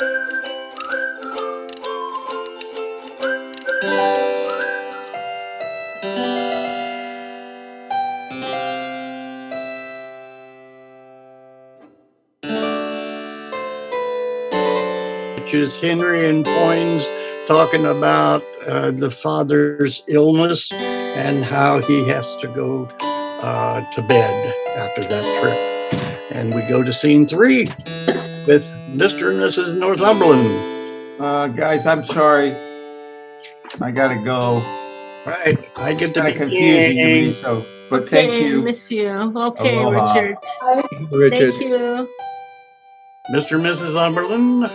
Which is Henry and Poins talking about the father's illness and how he has to go to bed after that trip. And we go to scene 3 with Mr. and Mrs. Northumberland. Guys, I'm sorry. I gotta go. Right, I get to Kind be of confusing to me, so. But thank you. Miss you. Okay, Aloha. Richard. Richard. Thank you. Mr. and Mrs. Northumberland.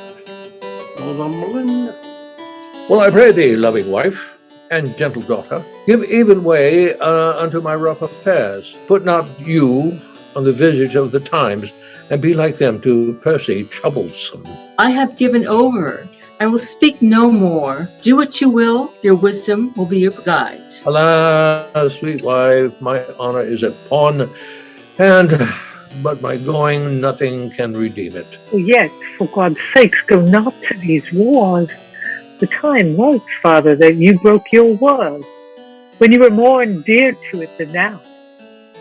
Well, I pray thee, loving wife and gentle daughter, give even way unto my rough affairs. Put not you on the visage of the times, and be like them to Percy troublesome. I have given over. I will speak no more. Do what you will. Your wisdom will be your guide. Alas, sweet wife, my honor is at pawn, and but my going nothing can redeem it. Yet, for God's sakes, go not to these wars. The time was, Father, that you broke your word, when you were more endeared to it than now.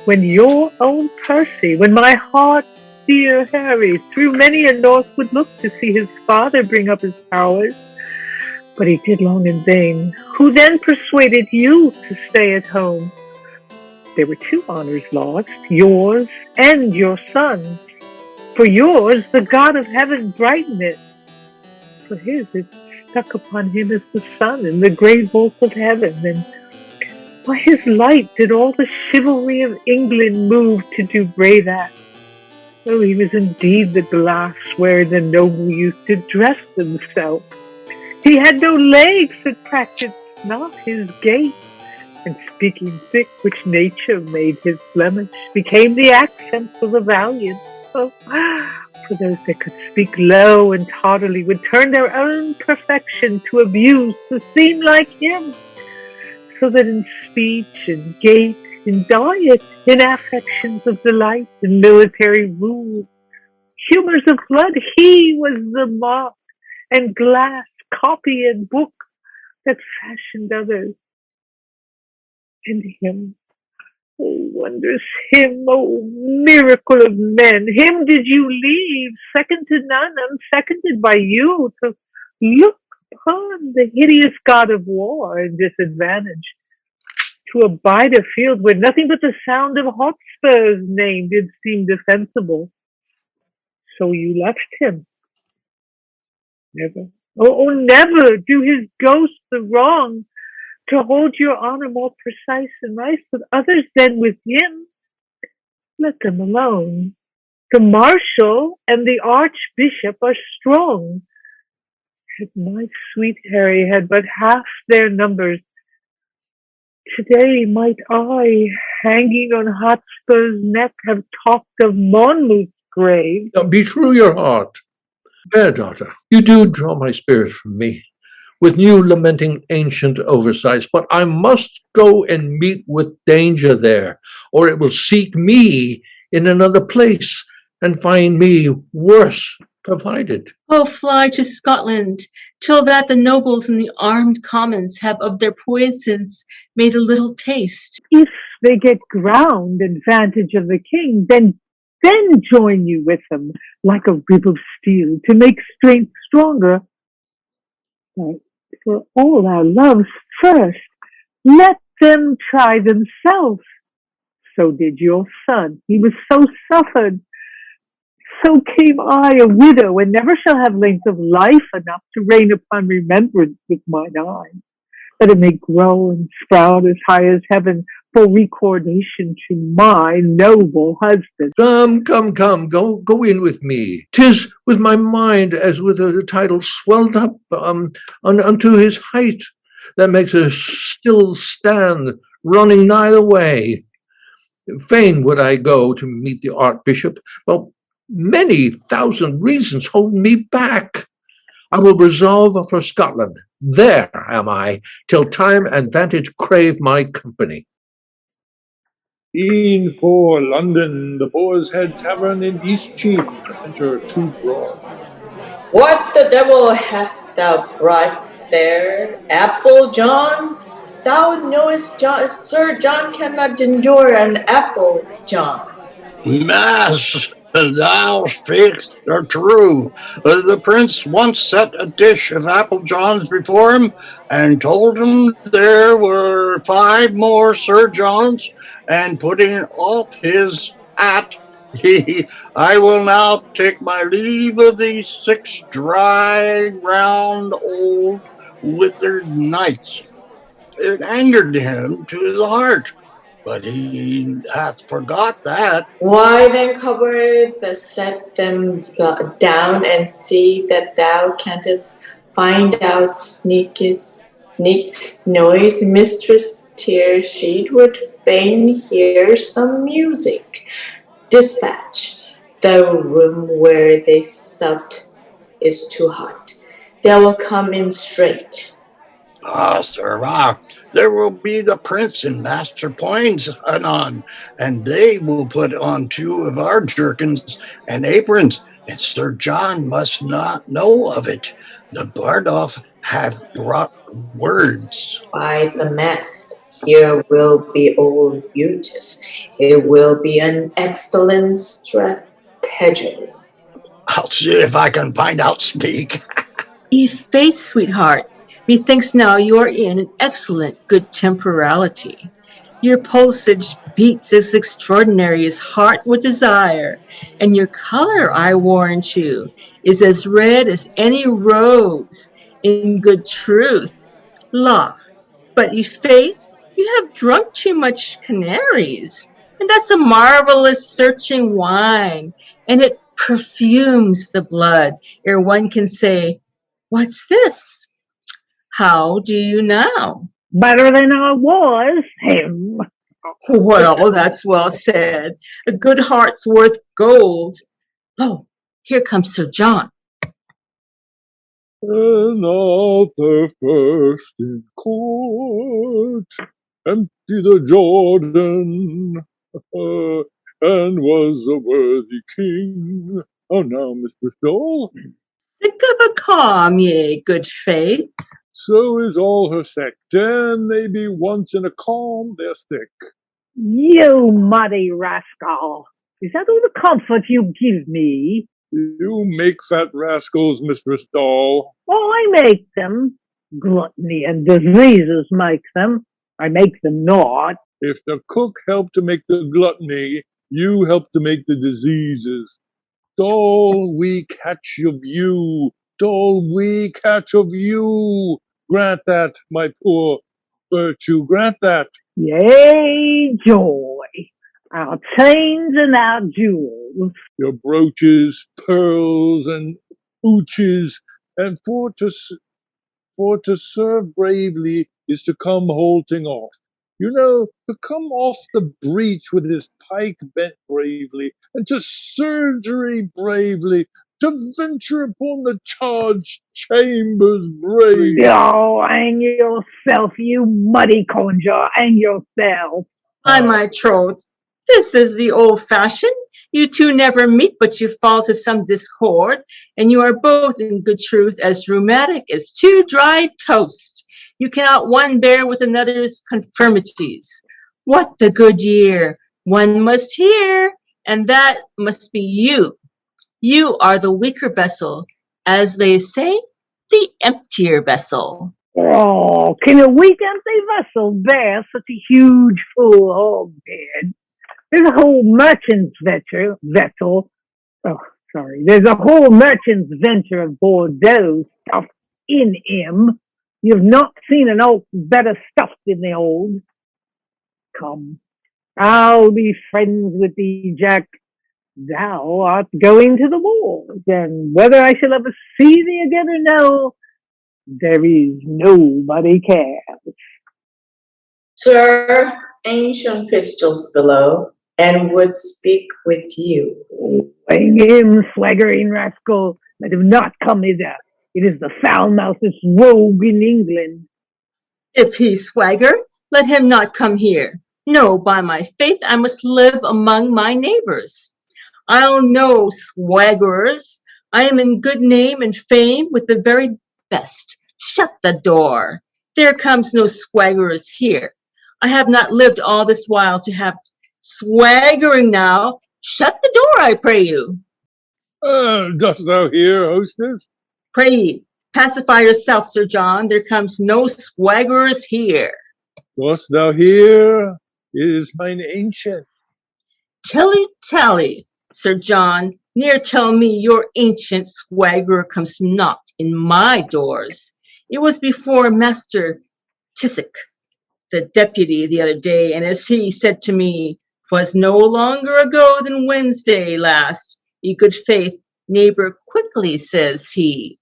When your own Percy, when my heart dear Harry, through many a north would look to see his father bring up his powers, but he did long in vain. Who then persuaded you to stay at home? There were 2 honors lost, yours and your son's. For yours, the God of heaven brightened it. For his, it stuck upon him as the sun in the great vault of heaven, and by his light did all the chivalry of England move to do brave acts. Oh, he was indeed the glass where the noble youth did dress themselves. He had no legs that practiced not his gait, and speaking thick, which nature made his blemish, became the accents of the valiant. Oh, for those that could speak low and tardily would turn their own perfection to abuse to seem like him, so that in speech and gait, in diet, in affections of delight, in military rule, humors of blood, he was the mark, and glass, copy, and book that fashioned others. And him, oh wondrous him, oh miracle of men, him did you leave, second to none, unseconded by you, to look upon the hideous god of war and disadvantage, to abide a field where nothing but the sound of Hotspur's name did seem defensible. So you left him. Never, oh never do his ghost the wrong, to hold your honor more precise and nice with others than with him. Let them alone. The marshal and the archbishop are strong. Had my sweet Harry had but half their numbers, today might I, hanging on Hotspur's neck, have talked of Monmouth's grave. Be true your heart. Fair daughter, you do draw my spirit from me, with new lamenting ancient oversights, but I must go and meet with danger there, or it will seek me in another place, and find me worse provided. Oh, fly to Scotland, till that the nobles and the armed commons have of their poisons made a little taste. If they get ground advantage of the king, then join you with them, like a rib of steel, to make strength stronger. But for all our loves, first, let them try themselves. So did your son. He was so suffered. So came I, a widow, and never shall have length of life enough to reign upon remembrance with mine eye, that it may grow and sprout as high as heaven, for recordation to my noble husband. Come, go in with me. 'Tis with my mind as with a title swelled up unto his height, that makes us still stand, running neither way. Fain would I go to meet the archbishop, but many thousand reasons hold me back. I will resolve for Scotland. There am I, till time and vantage crave my company. Scene 4, London, the Boar's Head Tavern in Eastcheap. Enter 2 Broad. What the devil hast thou brought there? Apple Johns? Thou knowest Sir John cannot endure an apple John. Mass, thou speakst true. The prince once set a dish of apple johns before him and told him there were 5 more Sir Johns, and putting off his hat, I will now take my leave of these 6 dry, round, old, withered knights. It angered him to his heart, but he hath forgot that. Why then cover the set them down and see that thou canst find out sneak's noise. Mistress Tearsheet would fain hear some music. Dispatch. The room where they supped is too hot. They will come in straight. Ah, sirrah, there will be the prince and Master Poins anon, and they will put on 2 of our jerkins and aprons, and Sir John must not know of it. The Bardolph hath brought words. By the mass, here will be old Eustace. It will be an excellent strategy. I'll see if I can find out speak. Faith, sweetheart, methinks now you are in an excellent good temporality. Your pulsage beats as extraordinary as heart would desire, and your color, I warrant you, is as red as any rose. In good truth, la, but faith, you have drunk too much canaries, and that's a marvelous searching wine, and it perfumes the blood ere one can say, "What's this?" How do you now? Better than I was, him. Well, that's well said. A good heart's worth gold. Oh, here comes Sir John. And Arthur first in court emptied the Jordan, and was a worthy king. Oh, now, Mr. Stoll. Think of a calm, yea, good faith. So is all her sect, and they be once in a calm, they're thick. You muddy rascal. Is that all the comfort you give me? You make fat rascals, Mistress Doll. Oh, I make them. Gluttony and diseases make them. I make them not. If the cook helped to make the gluttony, you help to make the diseases. Doll, we catch of you. Doll, we catch of you. Grant that, my poor virtue, grant that. Yea, joy. Our chains and our jewels. Your brooches, pearls, and ooches, and for to serve bravely is to come holting off. You know, to come off the breach with his pike bent bravely, and to surgery bravely, to venture upon the charged chambers brave. Oh, hang yourself, you muddy conjure, hang yourself. By my troth, this is the old fashion. You two never meet, but you fall to some discord, and you are both in good truth as rheumatic as 2 dry toast. You cannot one bear with another's confirmities. What the good year! One must hear, and that must be you. You are the weaker vessel, as they say, the emptier vessel. Oh, can a weak empty vessel bear such a huge full hogshead? There's a whole merchant's vessel. Oh, sorry. There's a whole merchant's venture of Bordeaux stuff in him. You've not seen an oak better stuffed than the old. Come, I'll be friends with thee, Jack. Thou art going to the wars, and whether I shall ever see thee again or no, there is nobody cares. Sir, ancient pistols below, and would speak with you. Hang him, swaggering rascal. Let him not come hither. It is the foul-mouthed rogue in England. If he swagger, let him not come here. No, by my faith, I must live among my neighbors. I'll know swaggerers. I am in good name and fame with the very best. Shut the door. There comes no swaggerers here. I have not lived all this while to have swaggering now. Shut the door, I pray you. Dost thou hear, hostess? Pray ye, pacify yourself, Sir John. There comes no swaggerers here. Dost thou hear? It is mine ancient. Tilly, Sir John, ne'er tell me your ancient swaggerer comes not in my doors. It was before Master Tissick, the deputy, the other day, and as he said to me, 'twas no longer ago than Wednesday last. Ye good faith, neighbor, quickly, says he.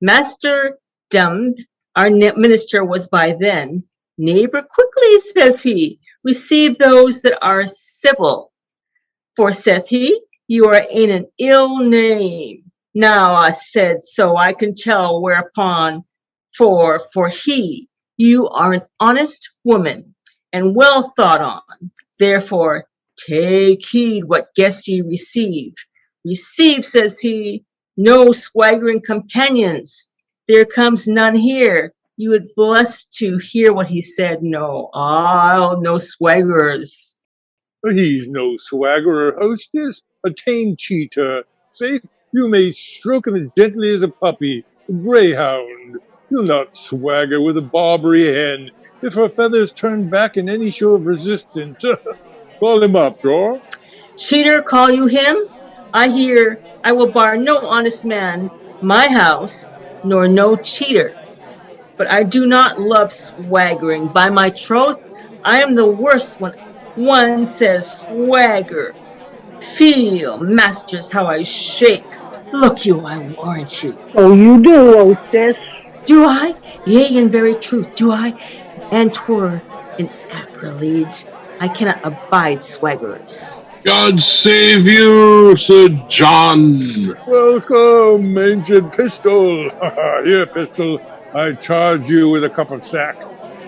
Master our minister was by then. Neighbor, quickly, says he, receive those that are civil. For, saith he, you are in an ill name. Now I said so, I can tell whereupon, for he, you are an honest woman, and well thought on. Therefore, take heed what guests ye receive. Receive, says he, no swaggering companions. There comes none here. You would bless to hear what he said. No, no swaggerers. He's no swaggerer, hostess, a tame cheater. Faith, you may stroke him as gently as a puppy, a greyhound. You'll not swagger with a Barbary hen if her feathers turn back in any show of resistance. Call him up, drawer. Cheater, call you him? I hear I will bar no honest man my house, nor no cheater. But I do not love swaggering. By my troth, I am the worst when one says swagger. Feel, masters, how I shake. Look you, I warrant you. Oh, you do, hostess. Do I? Yea, in very truth, do I? And 'twere an aprilage. I cannot abide swaggerers. God save you, Sir John. Welcome, ancient pistol. Here, pistol, I charge you with a cup of sack.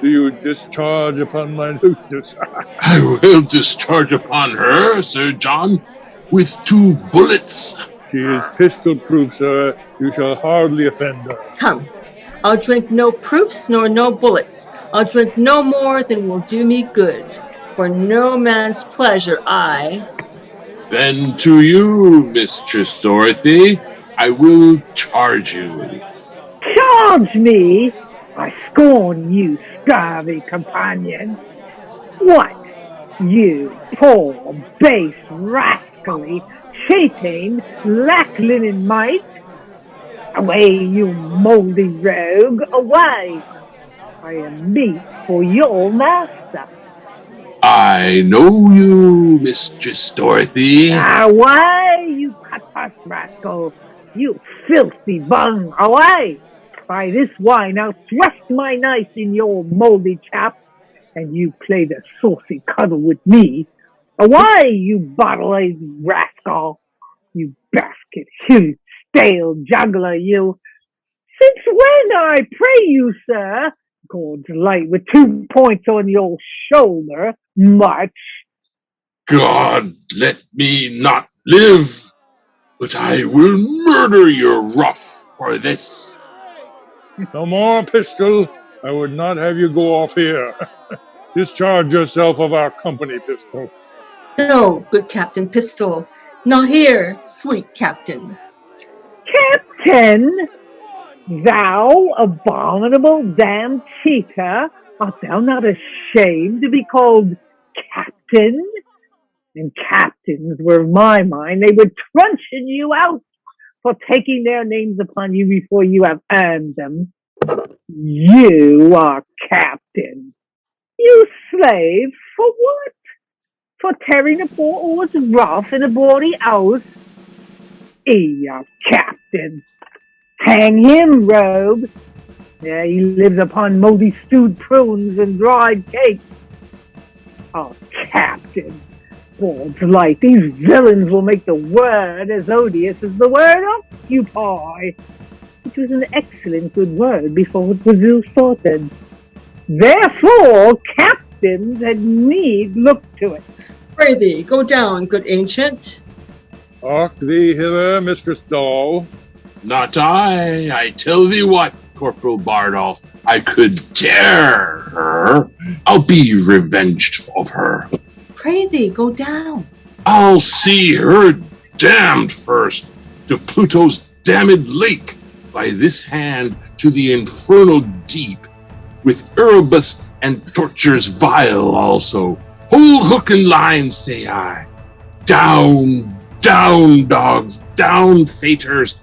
Do you discharge upon mine hostess? I will discharge upon her, Sir John, with 2 bullets. She is pistol-proof, sir. You shall hardly offend her. Come, I'll drink no proofs nor no bullets. I'll drink no more than will do me good. For no man's pleasure I. Then to you, Mistress Dorothy, I will charge you. Charge me? I scorn you, scurvy companion. What? You poor, base, rascally, cheating, lack-linen mite? Away, you mouldy rogue, away! I am meat for your master. I know you, Mistress Dorothy. Away, you cutpurse rascal! You filthy bung! Away! By this wine I'll thrust my knife in your mouldy chap, and you play the saucy cuddle with me. Away, you bottle-aged rascal! You basket-hued, stale juggler, you! Since when, I pray you, sir? God's light with 2 points on your shoulder, much. God, let me not live, but I will murder your ruff for this. No more, pistol. I would not have you go off here. Discharge yourself of our company, pistol. No, good Captain Pistol. Not here, sweet Captain. Captain! Thou abominable damned cheater, art thou not ashamed to be called captain? And captains were of my mind, they would truncheon you out for taking their names upon you before you have earned them. You are captain. You slave, for what? For tearing a poor oar's rough in a bawdy house? He a captain. Hang him, rogue. Yeah, he lives upon moldy stewed prunes and dried cakes. Oh, captain. God's light, these villains will make the word as odious as the word occupy, which was an excellent good word before it was ill sorted. Therefore, captains had need look to it. Pray thee, go down, good ancient. Hark thee hither, Mistress Doll. Not I tell thee what, Corporal Bardolph, I could tear her. I'll be revenged of her. Pray thee, go down. I'll see her damned first to Pluto's damned lake, by this hand to the infernal deep, with Erebus and tortures vile also. Hold hook and line, say I. Down, down, dogs, down, faters.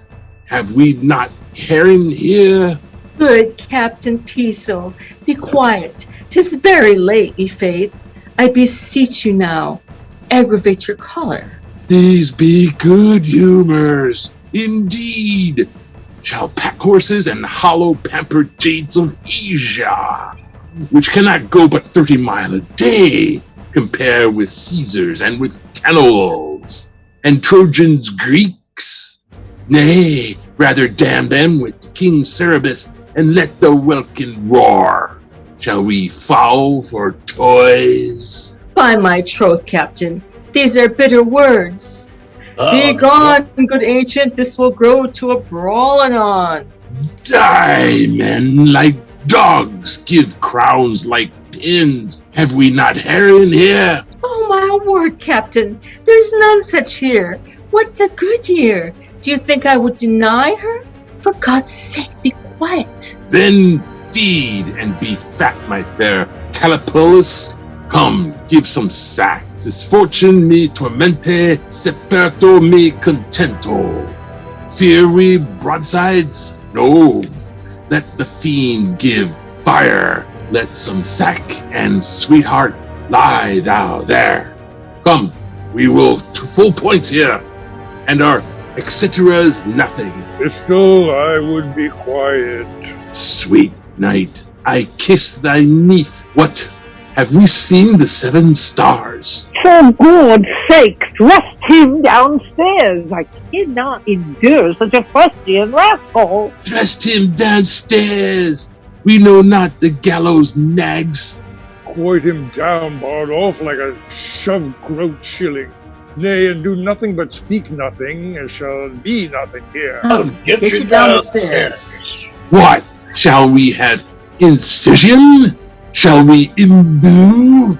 Have we not herring here? Good Captain Piso, be quiet. 'Tis very late, i'faith. I beseech you now, aggravate your choler. These be good humors, indeed. Shall pack horses and hollow pampered jades of Asia, which cannot go but 30 miles a day, compare with Caesars and with Cannibals, and Trojans Greeks? Nay, rather damn them with King Cerberus, and let the welkin roar. Shall we foul for toys? By my troth, Captain, these are bitter words. Be gone, good ancient, this will grow to a brawl anon. Die, men, like dogs, give crowns like pins. Have we not heron here? Oh, my word, Captain, there's none such here. What the good year? Do you think I would deny her? For God's sake, be quiet. Then feed and be fat, my fair Calipolus. Come, give some sack. This fortune me tormente, seperto me contento. Fear we broadsides? No. Let the fiend give fire. Let some sack and sweetheart lie thou there. Come, we will to full points here, and our etcetera's nothing. Pistol, I would be quiet. Sweet night, I kiss thy neath. What? Have we seen the 7 stars? For God's sake, thrust him downstairs. I cannot endure such a fustian rascal. Thrust him downstairs. We know not the gallows nags. Quoit him down, Bardolph, like a shoved groat shilling. Nay, and do nothing but speak nothing, and shall be nothing here. Get you downstairs. What? Shall we have incision? Shall we imbue?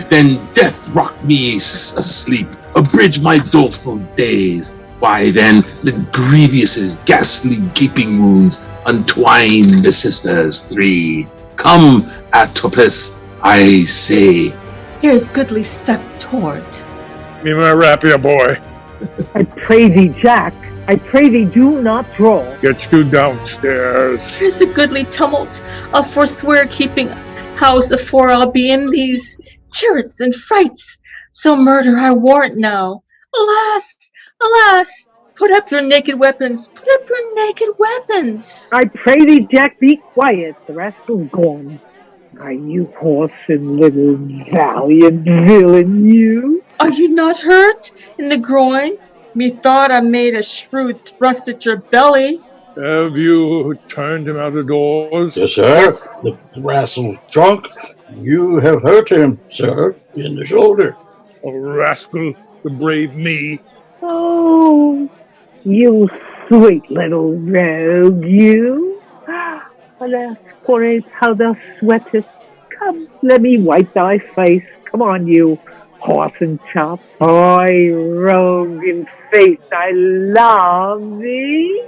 Then death rock me asleep, abridge my doleful days. Why then, the grievous's ghastly gaping wounds untwine the sisters 3. Come, Atopus, I say. Here's goodly stuck toward. Me my rapier, boy. I pray thee, Jack, I pray thee do not draw. Get you downstairs. Here's a goodly tumult. I'll forswear keeping house afore I'll be in these turrets and frights. So murder I warrant now. Alas, alas, put up your naked weapons, put up your naked weapons. I pray thee, Jack, be quiet, the rascal's gone. Are you horse and little valiant villain, you? Are you not hurt in the groin? Methought I made a shrewd thrust at your belly. Have you turned him out of doors? Yes, sir. The rascal's drunk. You have hurt him, sir, in the shoulder. A rascal to brave me. Oh, you sweet little rogue, you. Alas, poor ape, how thou sweatest. Come, let me wipe thy face. Come on, you horse and chop. Oi, rogue in face, I love thee.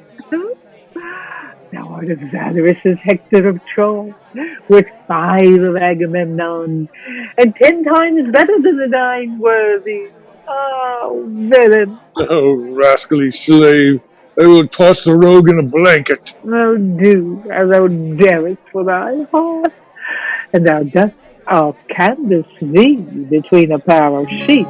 Thou art as valorous as Hector of Troy, with 5 of Agamemnon, and 10 times better than the 9 worthy. Oh, villain. Oh, rascally slave. I will toss the rogue in a blanket. Oh, do as thou darest for thy heart, and thou dost I'll canvass thee between a pair of sheets.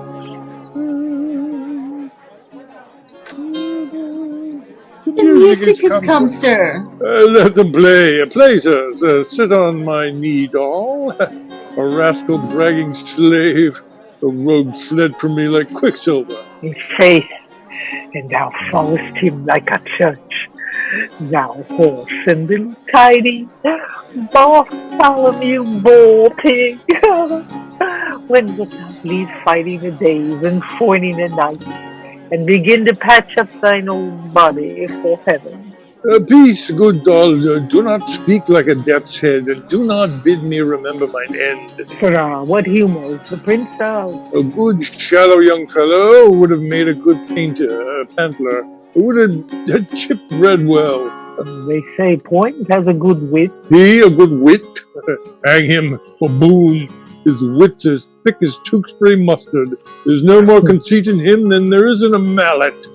The music has come, sir. Let them play. Places, sit on my knee, doll. A rascal bragging slave. The rogue fled from me like quicksilver. In faith, and thou followest him like a church. Thou horse and little tidy, Bartholomew Bull Pig. When wilt thou leave fighting the days and foining the nights, and begin to patch up thine old body for heaven. Peace, good doll. Do not speak like a death's head, and do not bid me remember mine end. Sirrah, what humours the prince of? A good, shallow young fellow would have made a good painter, pantler. Would have chipped bread well. They say Point has a good wit. He a good wit? Hang him, baboon. His wit's as thick as Tewkesbury mustard. There's no more conceit in him than there is in a mallet.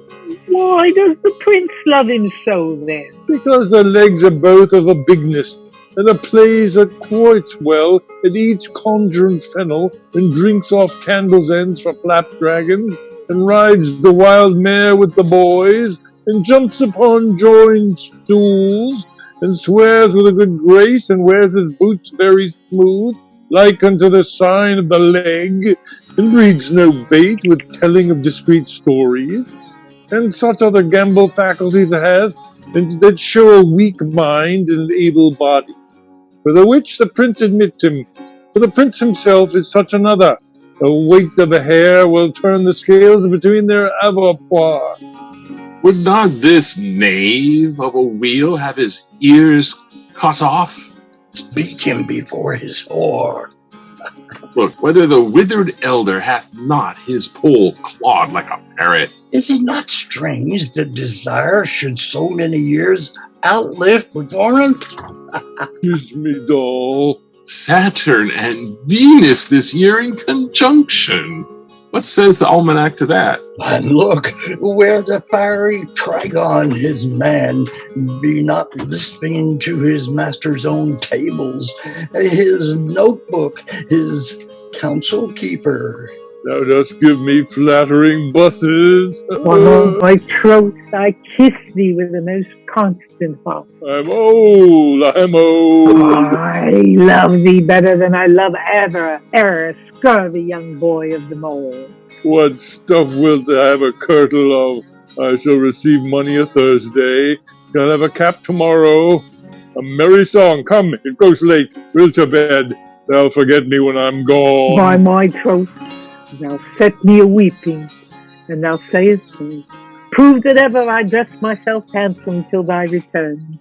Why does the prince love him so, then? Because the legs are both of a bigness, and the plays at quoits well, and eats conger and fennel, and drinks off candles' ends for flapdragons, and rides the wild mare with the boys, and jumps upon joined stools, and swears with a good grace, and wears his boots very smooth, like unto the sign of the leg, and breeds no bait with telling of discreet stories, and such other gamble faculties has, and that show a weak mind and able body. For the which the prince admits him, for the prince himself is such another. The weight of a hair will turn the scales between their avoirpois. Would not this knave of a wheel have his ears cut off? Beat him before his whore. Look, whether the withered elder hath not his pole clawed like a parrot. Is it not strange that desire should so many years outlive performance? Kiss me, doll. Saturn and Venus this year in conjunction. What says the almanac to that? And look, where the fiery Trigon, his man, be not lisping to his master's own tables, his notebook, his counsel keeper. Thou dost give me flattering busses. On my troth, I kiss thee with the most constant heart. I'm old. I love thee better than I love ever scurvy young boy of them all. What stuff wilt thou have a kirtle of? I shall receive money a Thursday. Shall have a cap tomorrow. A merry song. Come, it grows late. We'll to bed. Thou forget me when I'm gone. By my troth, thou set me a weeping, and thou sayest so. Prove that ever I dress myself handsome till thy return.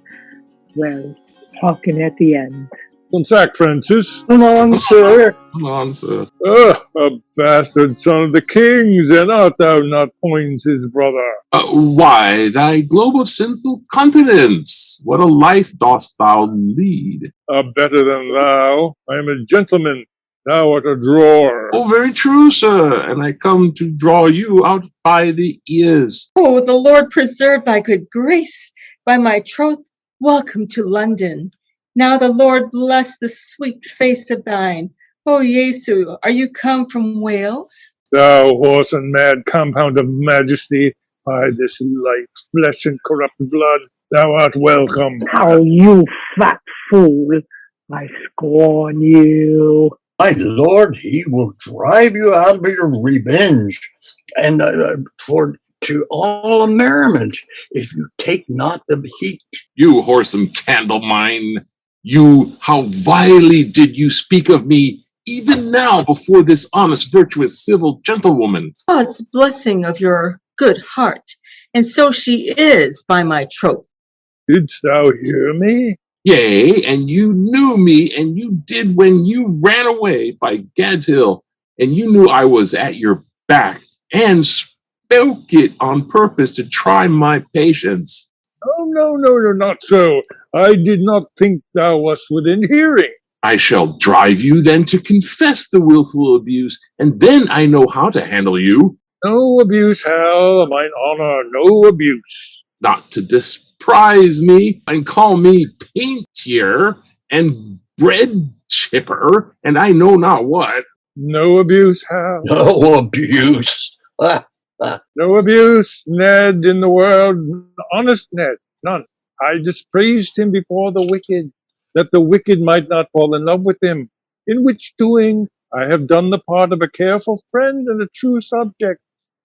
Well, hearken at the end. Some sack, Francis. Come on, sir. Come on, sir. A bastard son of the king's, and art thou not Poins his brother? Why, thy globe of sinful continents, what a life dost thou lead? Better than thou. I am a gentleman. Thou art a drawer. Oh, very true, sir, and I come to draw you out by the ears. Oh, the Lord preserve thy good grace. By my troth, welcome to London. Now the Lord bless the sweet face of thine. O Jesu, are you come from Wales? Thou horse and mad compound of majesty, by this light flesh and corrupt blood, thou art welcome. How, you fat fool! I scorn you. My lord, he will drive you out of your revenge, and to all a merriment, if you take not the heat. You whoresome candle mine, you, how vilely did you speak of me, even now before this honest, virtuous, civil gentlewoman? God's blessing of your good heart, and so she is, by my troth. Didst thou hear me? Yea, and you knew me, and you did when you ran away by Gad's Hill, and you knew I was at your back, and spoke it on purpose to try my patience. Oh, no, not so. I did not think thou wast within hearing. I shall drive you then to confess the willful abuse, and then I know how to handle you. No abuse, Hal, mine honor, no abuse. Not to despise me, and call me paintier, and bread chipper, and I know not what. No abuse, Hal. No abuse. No abuse, Ned, in the world. Honest Ned, none. I dispraised him before the wicked, that the wicked might not fall in love with him, in which doing I have done the part of a careful friend and a true subject,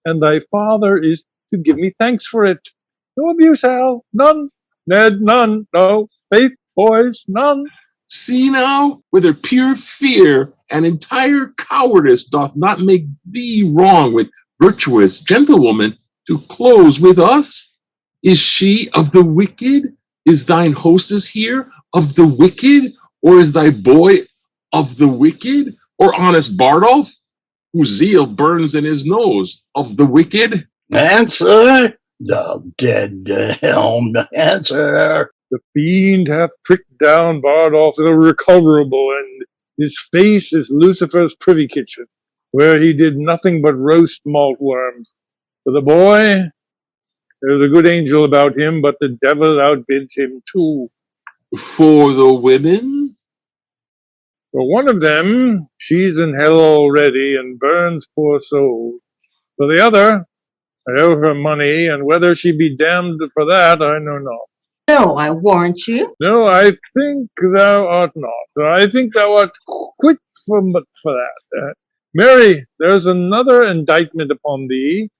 and thy father is to give me thanks for it. No abuse, Hal, none. Ned, none. No. Faith, boys, none. See now, whether pure fear and entire cowardice doth not make thee wrong with virtuous gentlewoman to close with us? Is she of the wicked? Is thine hostess here of the wicked? Or is thy boy of the wicked? Or honest Bardolph, whose zeal burns in his nose, of the wicked? Answer, thou dead helm, answer. The fiend hath pricked down Bardolph irrecoverable, and his face is Lucifer's privy kitchen, where he did nothing but roast malt worms. For the boy, there's a good angel about him, but the devil outbids him too. For the women? For one of them, she's in hell already and burns poor souls. For the other, I owe her money, and whether she be damned for that, I know not. No, I warrant you. No, I think thou art not. I think thou art quit for that. Mary, there's another indictment upon thee,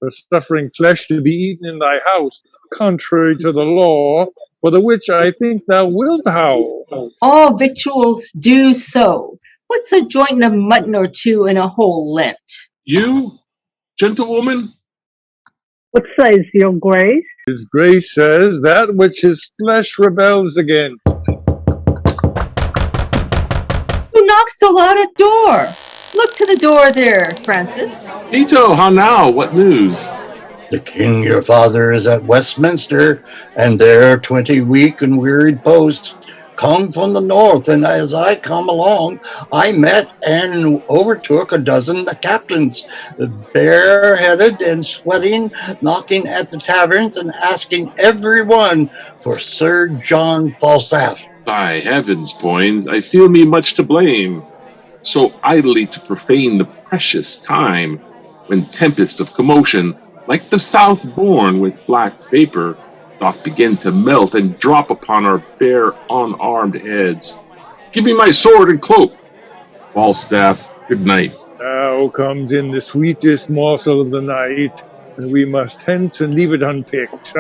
for suffering flesh to be eaten in thy house, contrary to the law, for the which I think thou wilt howl. All victuals do so. What's a joint of mutton or two in a whole Lent? You, gentlewoman? What says your grace? His grace says that which his flesh rebels against. Who knocks so loud at door? Look to the door there, Francis. Ito, how now? What news? The king your father is at Westminster, and there 20 weak and wearied posts come from the north, and as I come along, I met and overtook a dozen captains, bareheaded and sweating, knocking at the taverns and asking everyone for Sir John Falstaff. By heavens, Poins, I feel me much to blame, so idly to profane the precious time, when tempest of commotion, like the south born with black vapor, doth begin to melt and drop upon our bare unarmed heads. Give me my sword and cloak. Falstaff, good night. Now comes in the sweetest morsel of the night, and we must hence and leave it unpicked.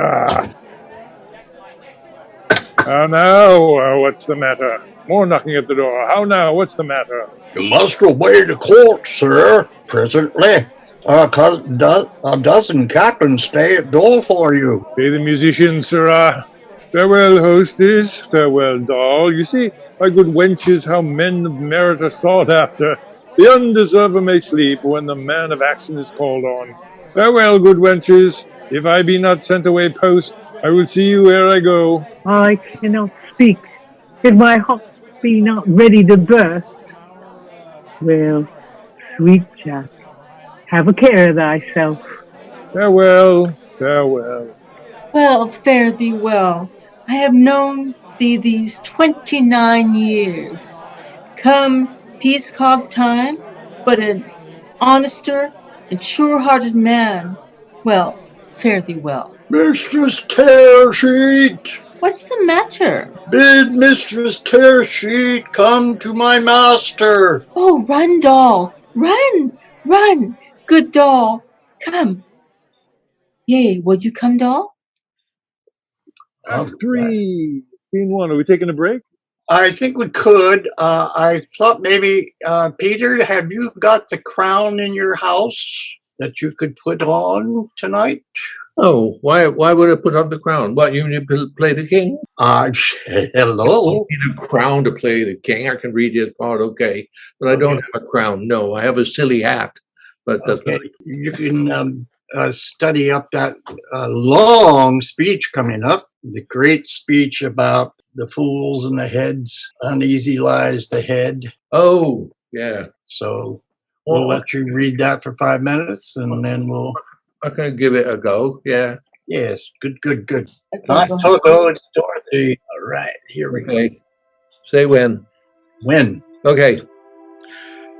How now? What's the matter? More knocking at the door. How now? What's the matter? You must obey the court, sir. Presently, a dozen captains stay at door for you. Pay the musicians, sirrah. Farewell, hostess. Farewell, doll. You see, my good wenches, how men of merit are sought after. The undeserver may sleep when the man of action is called on. Farewell, good wenches. If I be not sent away post, I will see you ere I go. I cannot speak, if my heart be not ready to burst. Well, sweet Jack, have a care of thyself. Farewell, farewell. Well, fare thee well. I have known thee these 29 years. Come peacock time, but an honester and sure-hearted man. Well, fare thee well. Mistress Tearsheet! What's the matter? Bid Mistress Tearsheet come to my master. Oh, run, doll, run, run, good doll, come. Yea, will you come, doll? Act 3, Scene 1. Are we taking a break? I think we could. I thought maybe, Peter, have you got the crown in your house that you could put on tonight? Oh, why would I put on the crown? What, you need to play the king? Hello. I need a crown to play the king. I can read his part, okay, but I don't have a crown. No, I have a silly hat. But okay. You can study up that long speech coming up, the great speech about the fools and the heads, uneasy lies the head. Oh, yeah. So we'll let you read that for 5 minutes, and then we'll... I can give it a go, yeah. Yes, good. Okay, Not Toto, it's Dorothy. All right, here we go. Say when. When? Okay.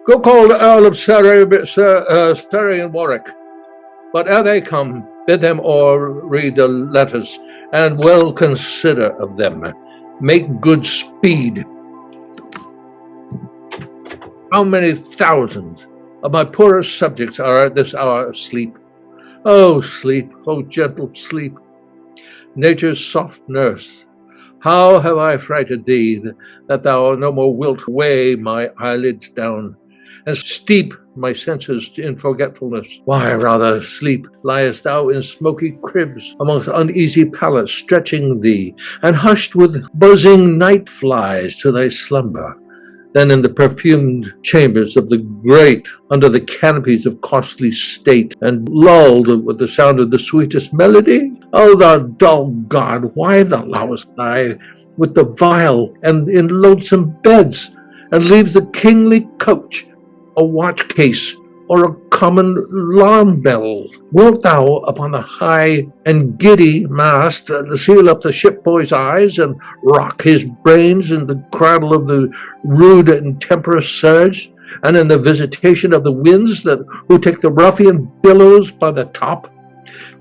Go call the Earl of Surrey and Warwick. But ere they come, bid them all read the letters, and well consider of them. Make good speed. How many thousands of my poorest subjects are at this hour asleep? Oh, sleep, oh, gentle sleep, nature's soft nurse, How have I frighted thee, that thou no more wilt weigh my eyelids down, and steep my senses in forgetfulness? Why, rather sleep liest thou in smoky cribs, amongst uneasy pallets stretching thee, and hushed with buzzing night flies to thy slumber, than in the perfumed chambers of the great, under the canopies of costly state, and lulled with the sound of the sweetest melody? O thou dull god, why thou allowest thy with the vile and in loathsome beds, and leaves the kingly coach a watch case or a common alarm bell? Wilt thou upon the high and giddy mast seal up the shipboy's eyes, and rock his brains in the cradle of the rude and tempestuous surge, and in the visitation of the winds who take the ruffian billows by the top,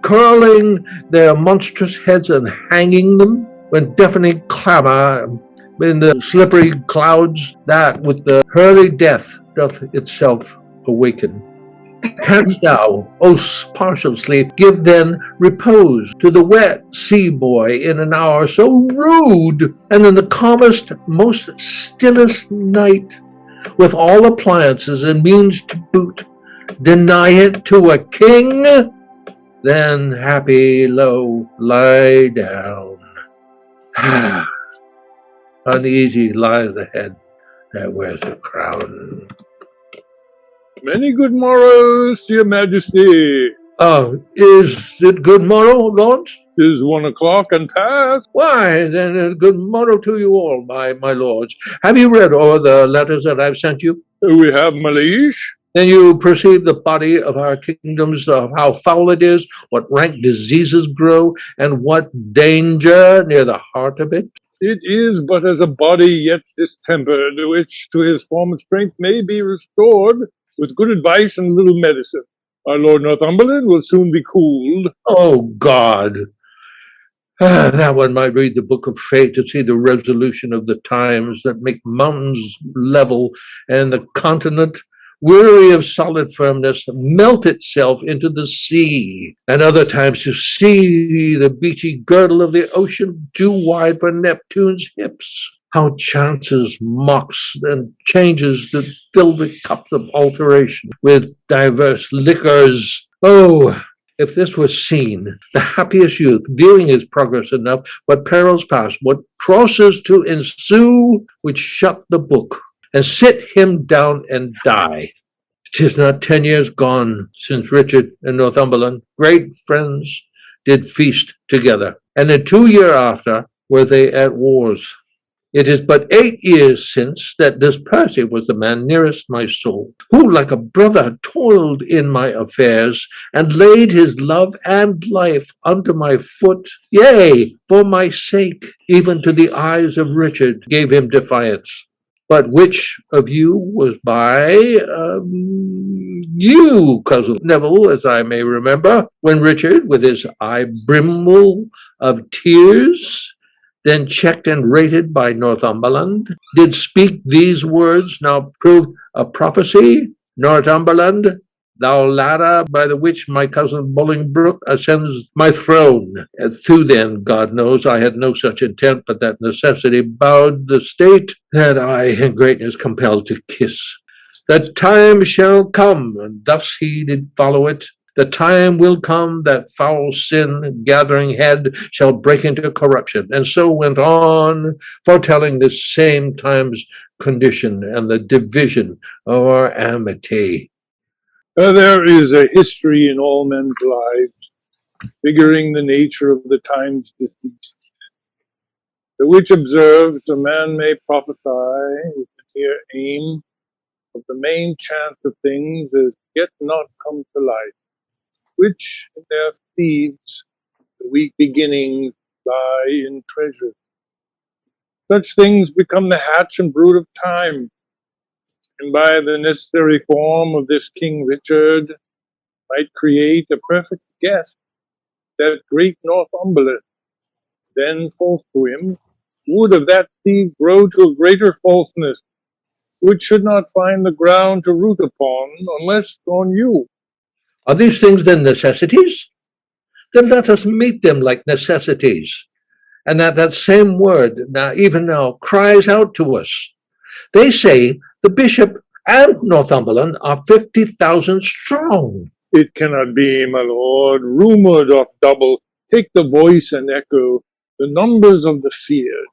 curling their monstrous heads and hanging them, when deafening clamor in the slippery clouds that with the hurly death doth itself awaken? Canst thou, O partial sleep, give then repose to the wet sea boy in an hour so rude, and in the calmest, most stillest night, with all appliances and means to boot, deny it to a king? Then, happy, lo, lie down. Uneasy lies the head that wears a crown. Many good morrows to your majesty. Is it good morrow, lords? 'Tis 1 o'clock and past. Why, then, a good morrow to you all, my lords. Have you read all the letters that I've sent you? We have, Malish. Then you perceive the body of our kingdoms, of how foul it is, what rank diseases grow, and what danger near the heart of it. It is but as a body yet distempered, which to his former strength may be restored with good advice and a little medicine. Our Lord Northumberland will soon be cooled. Oh, God! That one might read the book of fate to see the resolution of the times that make mountains level and the continent, weary of solid firmness, melt itself into the sea, and other times to see the beachy girdle of the ocean too wide for Neptune's hips. How chances mocks and changes that fill the cups of alteration with diverse liquors. Oh, if this were seen, the happiest youth, viewing his progress enough, what perils past, what crosses to ensue, would shut the book and sit him down and die. 'Tis not 10 years gone since Richard and Northumberland, great friends, did feast together, and in 2 years after were they at wars. It is but 8 years since that this Percy was the man nearest my soul, who like a brother toiled in my affairs, and laid his love and life under my foot, yea, for my sake, even to the eyes of Richard gave him defiance. But which of you was by you, cousin Neville, as I may remember, when Richard, with his eye brimful of tears, then checked and rated by Northumberland, did speak these words, now proved a prophecy: Northumberland, thou ladder by the which my cousin Bolingbroke ascends my throne. And through then, God knows, I had no such intent, but that necessity bowed the state, that I in greatness compelled to kiss. The time shall come, and thus he did follow it. The time will come that foul sin, gathering head, shall break into corruption. And so went on, foretelling the same time's condition and the division of our amity. There is a history in all men's lives, figuring the nature of the times deceased, the which observed a man may prophesy with the near aim of the main chance of things as yet not come to light, which in their seeds the weak beginnings lie in treasure. Such things become the hatch and brood of time, and by the necessary form of this King Richard might create a perfect guess that great Northumberland, then false to him, would of that seed grow to a greater falseness, which should not find the ground to root upon, unless on you. Are these things then necessities? Then let us meet them like necessities. and that same word even now cries out to us. They say the bishop and Northumberland are 50,000 strong. It cannot be, my lord. Rumor doth double. Take the voice and echo, the numbers of the feared.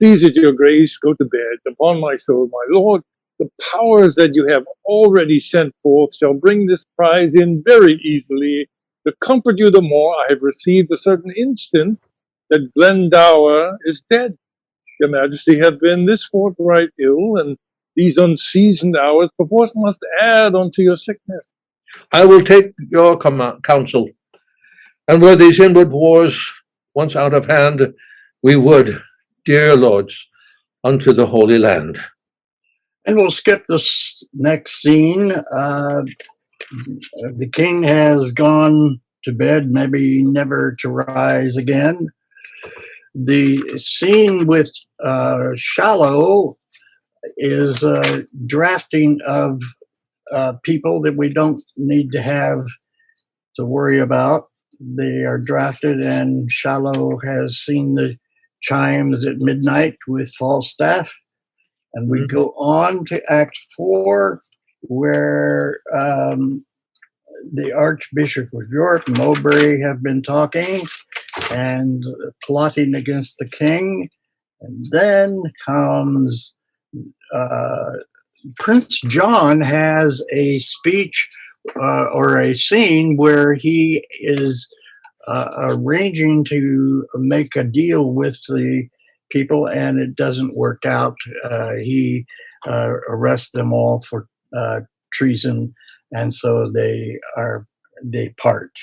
Please it your grace, go to bed. Upon my soul, my lord, the powers that you have already sent forth shall bring this prize in very easily. To comfort you the more, I have received a certain instance that Glendower is dead. Your majesty hath been this forthright ill, and these unseasoned hours perforce must add unto your sickness. I will take your counsel, and were these inward wars once out of hand, we would, dear lords, unto the Holy Land. And we'll skip this next scene. The king has gone to bed, maybe never to rise again. The scene with Shallow is drafting of people that we don't need to have to worry about. They are drafted, and Shallow has seen the chimes at midnight with Falstaff. And we go on to Act 4, where the Archbishop of York, Mowbray, have been talking and plotting against the king. And then comes Prince John has a speech or a scene where he is arranging to make a deal with the people, and it doesn't work out. He arrests them all for treason, and so they part.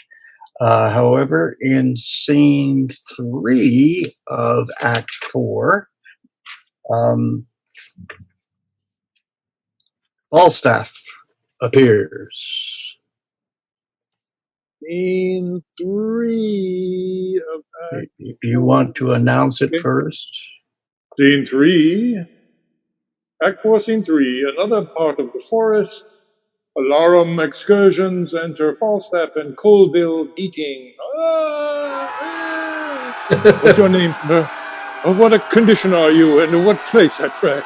However, in scene 3 of Act 4, Falstaff appears. Scene 3 of Act. If you want to announce it first. Scene 3. Act 4, Scene 3. Another part of the forest. Alarum excursions enter Falstaff and Colville beating. What's your name, sir? Of what a condition are you, and in what place, I pray?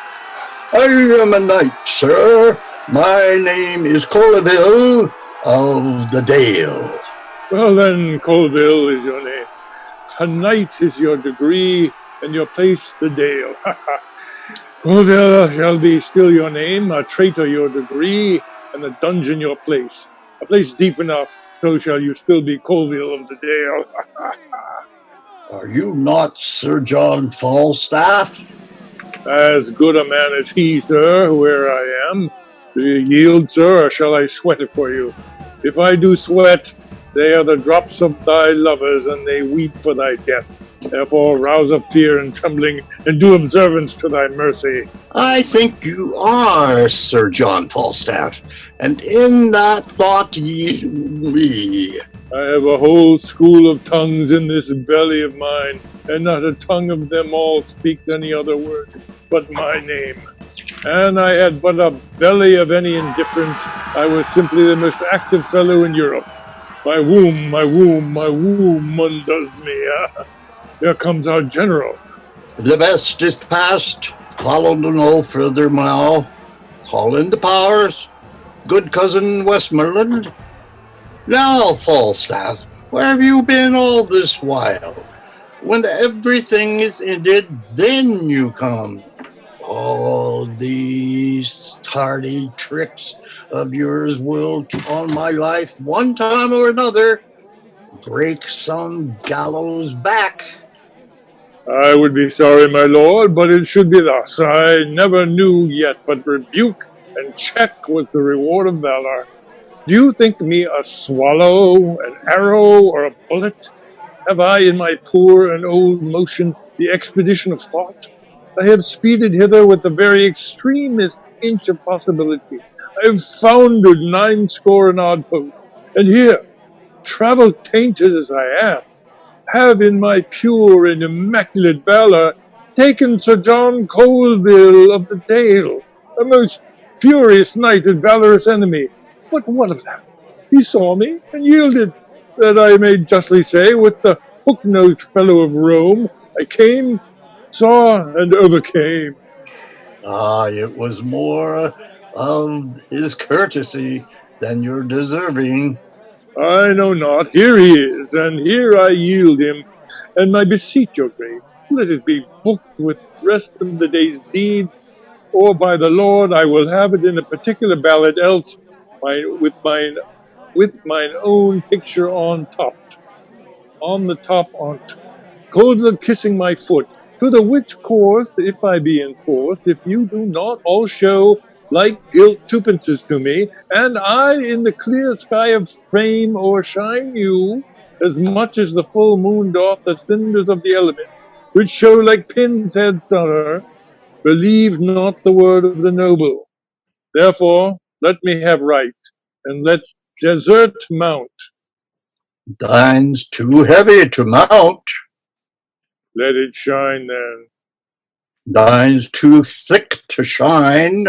I am a knight, sir. My name is Colville of the Dale. Well then, Colville is your name. A knight is your degree, and your place the Dale. Colville shall be still your name, a traitor your degree, and a dungeon your place. A place deep enough, so shall you still be Colville of the Dale. Are you not Sir John Falstaff? As good a man as he, sir, where I am. Do you yield, sir, or shall I sweat it for you? If I do sweat, they are the drops of thy lovers, and they weep for thy death. Therefore rouse up fear and trembling, and do observance to thy mercy. I think you are Sir John Falstaff, and in that thought ye me. I have a whole school of tongues in this belly of mine, and not a tongue of them all speaks any other word but my name. And I had but a belly of any indifference. I was simply the most active fellow in Europe. My womb undoes me. Here comes our general. The best is past, follow no further now. Call in the powers, good cousin Westmoreland. Now, Falstaff, where have you been all this while? When everything is ended, then you come. All these tardy tricks of yours will, on my life, one time or another, break some gallows back. I would be sorry, my lord, but it should be thus. I never knew yet but rebuke and check was the reward of valor. Do you think me a swallow, an arrow, or a bullet? Have I in my poor and old motion the expedition of thought? I have speeded hither with the very extremest inch of possibility. I have foundered 90 and odd posts, and here, travel tainted as I am, have in my pure and immaculate valor taken Sir John Colville of the Dale, a most furious knight and valorous enemy. But what of that? He saw me and yielded, that I may justly say, with the hook-nosed fellow of Rome, I came, saw, and overcame. Ah, it was more of his courtesy than you're deserving. I know not. Here he is, and here I yield him, and I beseech your grace, let it be booked with rest of the day's deeds, or by the Lord I will have it in a particular ballad, else with mine own picture on the top on't, coldly kissing my foot, to the which course, if I be enforced, if you do not all show like gilt twopences to me, and I in the clear sky of frame o'ershine you, as much as the full moon doth the cinders of the element, which show like pins' heads on her, believe not the word of the noble. Therefore, let me have right, and let desert mount. Thine's too heavy to mount. Let it shine then. Thine's too thick to shine.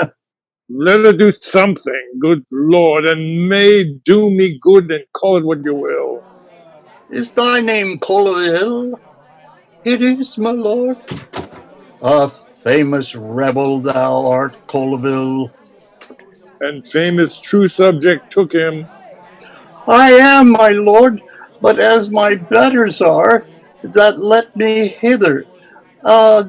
Let her do something, good Lord, and may do me good, and call it what you will. Is thy name Colville? It is, my lord. A famous rebel thou art, Colville. And famous true subject took him. I am, my lord, but as my betters are, that led me hither.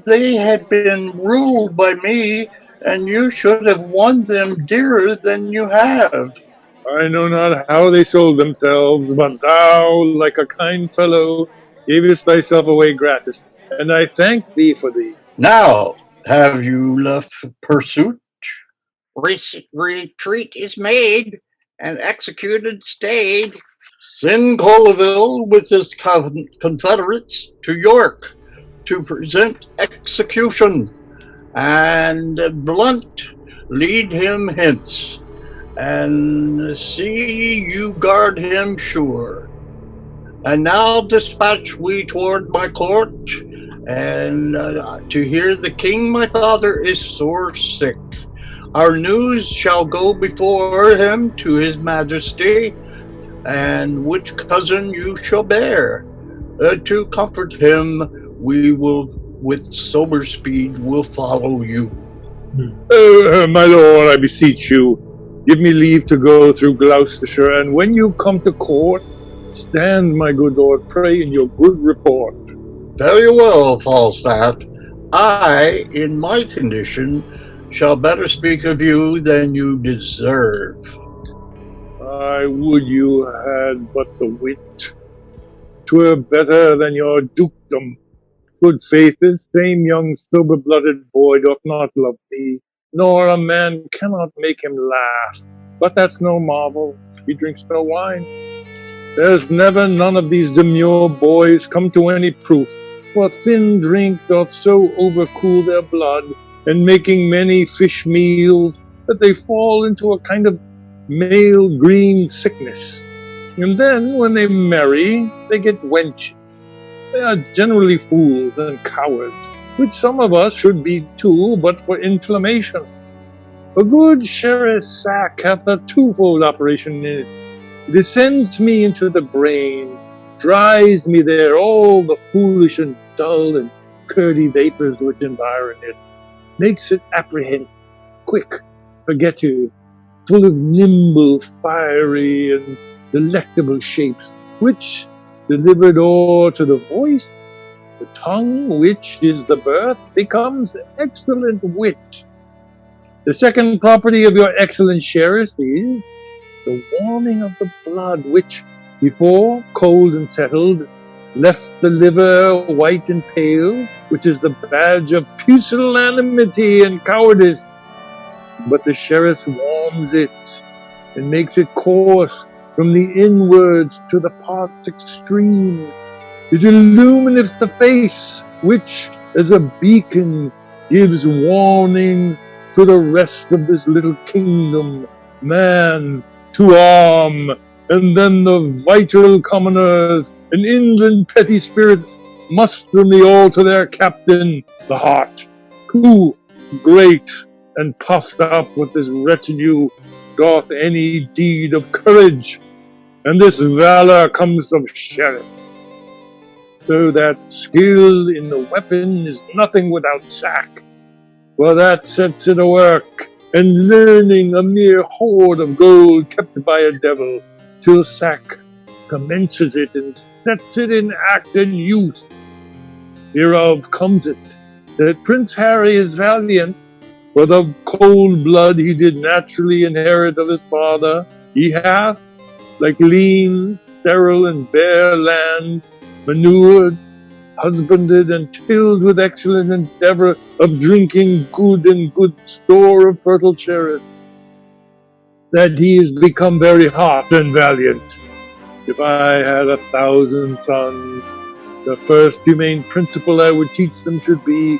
They had been ruled by me, and you should have won them dearer than you have. I know not how they sold themselves, but thou, like a kind fellow, gavest thyself away gratis, and I thank thee for thee. Now, have you left pursuit? Retreat is made and executed stayed. Send Colville with his confederates to York to present execution, and Blunt lead him hence, and see you guard him sure. And now dispatch we toward my court, and to hear the king my father is sore sick. Our news shall go before him to his majesty, and which cousin you shall bear. To comfort him, we will with sober speed will follow you. My lord, I beseech you, give me leave to go through Gloucestershire, and when you come to court, stand, my good lord, pray in your good report. Very well, Falstaff. I, in my condition, shall better speak of you than you deserve. I would you had but the wit. 'Twere better than your dukedom. Good faith, this same young sober-blooded boy doth not love me, nor a man cannot make him laugh. But that's no marvel, he drinks no wine. There's never none of these demure boys come to any proof, for thin drink doth so overcool their blood, and making many fish meals, that they fall into a kind of male green sickness. And then, when they marry, they get wenches. They are generally fools and cowards, which some of us should be too, but for inflammation. A good sherris sack hath a twofold operation in it. It descends me into the brain, dries me there all the foolish and dull and curdy vapors which environ it, makes it apprehensive, quick, forgettive, full of nimble, fiery, and delectable shapes, which, delivered o'er to the voice, the tongue, which is the birth, becomes excellent wit. The second property of your excellent sherris is the warming of the blood, which, before cold and settled, left the liver white and pale, which is the badge of pusillanimity and cowardice. But the sherris warms it, and makes it course from the inwards to the parts extreme. It illumineth the face, which, as a beacon, gives warning to the rest of this little kingdom, man, to arm, and then the vital commoners and inland petty spirit muster me all to their captain, the heart, who, great and puffed up with this retinue, doth any deed of courage, and this valor comes of sheriff. So that skill in the weapon is nothing without sack, for that sets it a work, and learning a mere hoard of gold kept by a devil, till sack commences it and sets it in act and use. Hereof comes it that Prince Harry is valiant, for the cold blood he did naturally inherit of his father, he hath, like lean, sterile, and bare land, manured, husbanded, and tilled with excellent endeavor of drinking good and good store of fertile cherries, that he is become very hot and valiant. If I had 1,000 sons, the first humane principle I would teach them should be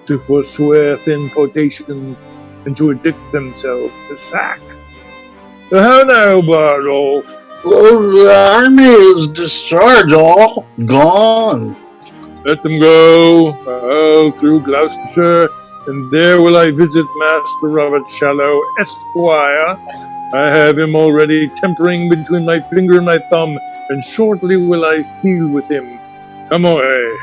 to forswear thin potations and to addict themselves to sack. How now, Bardolph? Well, the army is discharged, all gone. Let them go through Gloucestershire, and there will I visit Master Robert Shallow, Esquire. I have him already tempering between my finger and my thumb, and shortly will I steal with him. Come away.